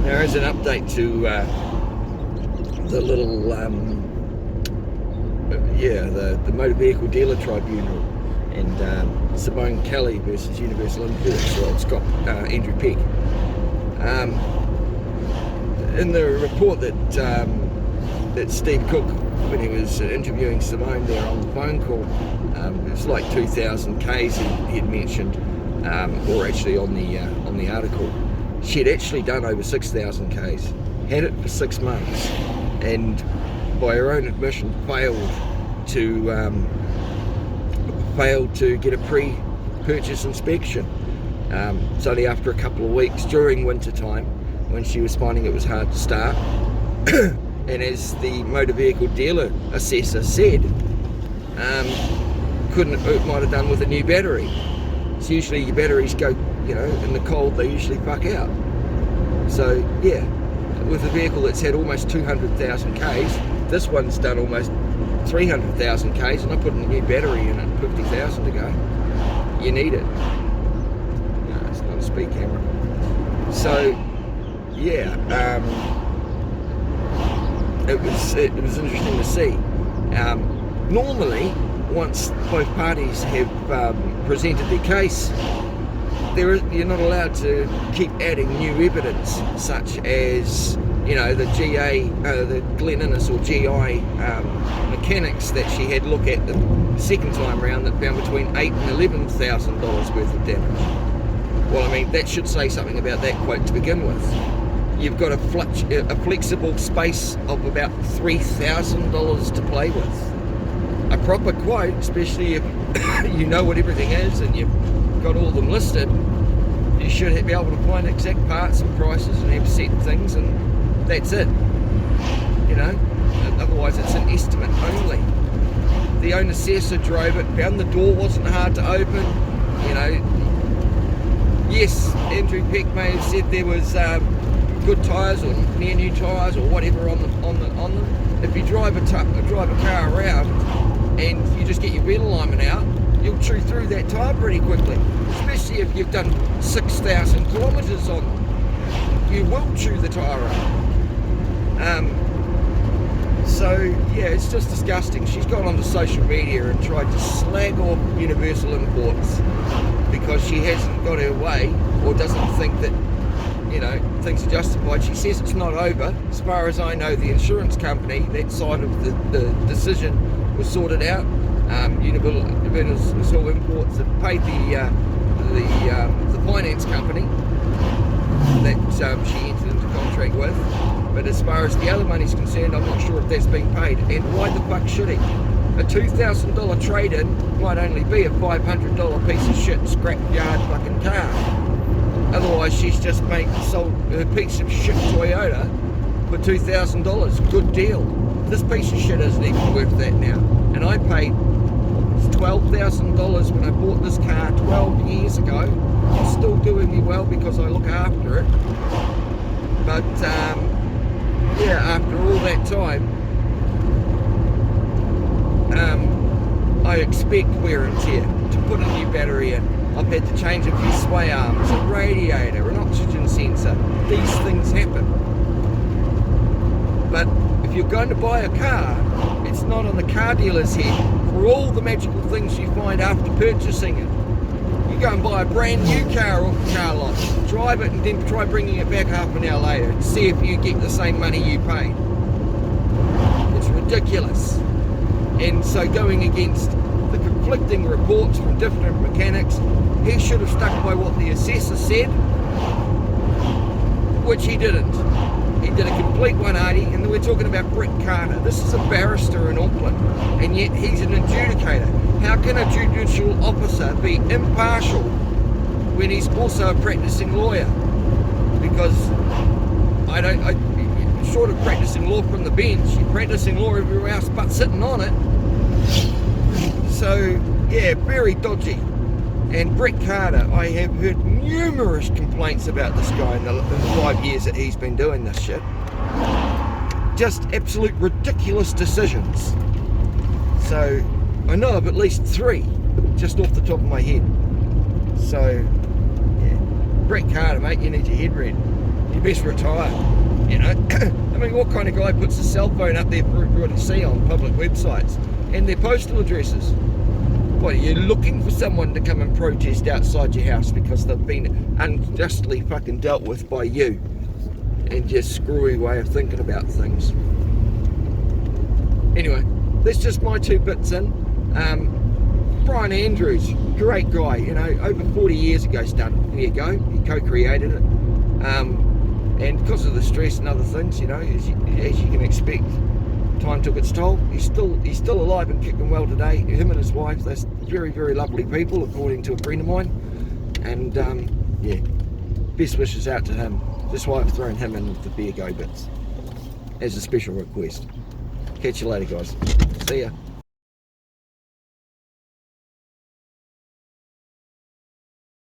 Now, as an update to the little, the Motor Vehicle Dealer Tribunal and Simone Kelly versus Universal Imports, well, it's got Andrew Peck. In the report that Steve Cook, when he was interviewing Simone there on the phone call, it was like 2,000 Ks he'd mentioned, or actually on the article. She'd actually done over 6,000 Ks, had it for 6 months, and by her own admission failed to get a pre-purchase inspection. It's only after a couple of weeks during winter time when she was finding it was hard to start. And as the motor vehicle dealer assessor said, it might have done with a new battery. So usually your batteries go, in the cold they usually fuck out. So yeah, with a vehicle that's had almost 200,000 Ks, this one's done almost 300,000 Ks, and I put in a new battery in it 50,000 to go. You need it. No, it's not a speed camera. So yeah, it was interesting to see. Normally, once both parties have presented their case, you're not allowed to keep adding new evidence, such as the GA, the Glen Innes or GI mechanics that she had look at the second time round that found between $8,000 and $11,000 worth of damage. Well, I mean, that should say something about that quote to begin with. You've got a flexible space of about $3,000 to play with. A proper quote, especially if you know what everything is and you've got all of them listed, you should be able to find exact parts and prices and have set things, and that's it. Otherwise it's an estimate only. The own assessor drove it, found the door wasn't hard to open. Yes, Andrew Peck may have said there was good tyres or near new tyres or whatever on them. If you drive a car around and you just get your wheel alignment out, you'll chew through that tyre pretty quickly, especially if you've done 6,000 kilometres on them. You will chew the tyre up. So yeah, it's just disgusting. She's gone onto social media and tried to slag off Universal Imports because she hasn't got her way, or doesn't think that things are justified. She says it's not over. As far as I know, the insurance company, that side of the decision was sorted out. Universal Imports have paid the finance company that she entered into contract with. But as far as the other money's concerned, I'm not sure if that's been paid. And why the fuck should he? A $2,000 trade-in might only be a $500 piece of shit scrapyard fucking car. Otherwise, she's just sold her piece of shit Toyota for $2,000. Good deal. This piece of shit isn't even worth that now. And I paid $12,000 when I bought this car 12 years ago. It's still doing me well because I look after it. But after all that time, I expect wear and tear. To put a new battery in, I've had to change a few sway arms, a radiator, an oxygen sensor. These things happen. But if you're going to buy a car, it's not on the car dealer's head for all the magical things you find after purchasing it. You go and buy a brand new car off the car lot, drive it, and then try bringing it back half an hour later and see if you get the same money you paid. It's ridiculous. And so going against the conflicting reports from different mechanics, he should have stuck by what the assessor said, which he didn't. He did a complete 180, and then we're talking about Brett Carter. This is a barrister in Auckland, and yet he's an adjudicator. How can a judicial officer be impartial when he's also a practicing lawyer? Because short of practicing law from the bench, you're practicing law everywhere else but sitting on it. So yeah, very dodgy. And Brett Carter, I have heard numerous complaints about this guy in the 5 years that he's been doing this shit. Just absolute ridiculous decisions. So I know of at least 3, just off the top of my head. So yeah, Brett Carter, mate, you need your head read. you best retire. You know, I mean, what kind of guy puts a cell phone up there for everyone to see on public websites and their postal addresses? What, are you looking for someone to come and protest outside your house because they've been unjustly fucking dealt with by you and your screwy way of thinking about things? Anyway, that's just my 2 bits in. Brian Andrews, great guy, you know, over 40 years ago started There-You-Go, he co-created it, and because of the stress and other things, you know, as you can expect, time took its toll. He's still alive and kicking well today. Him and his wife, they're very, very lovely people, according to a friend of mine, and yeah, best wishes out to him. That's why I've thrown him in with the There-You-Go bits as a special request. Catch you later, guys. See ya.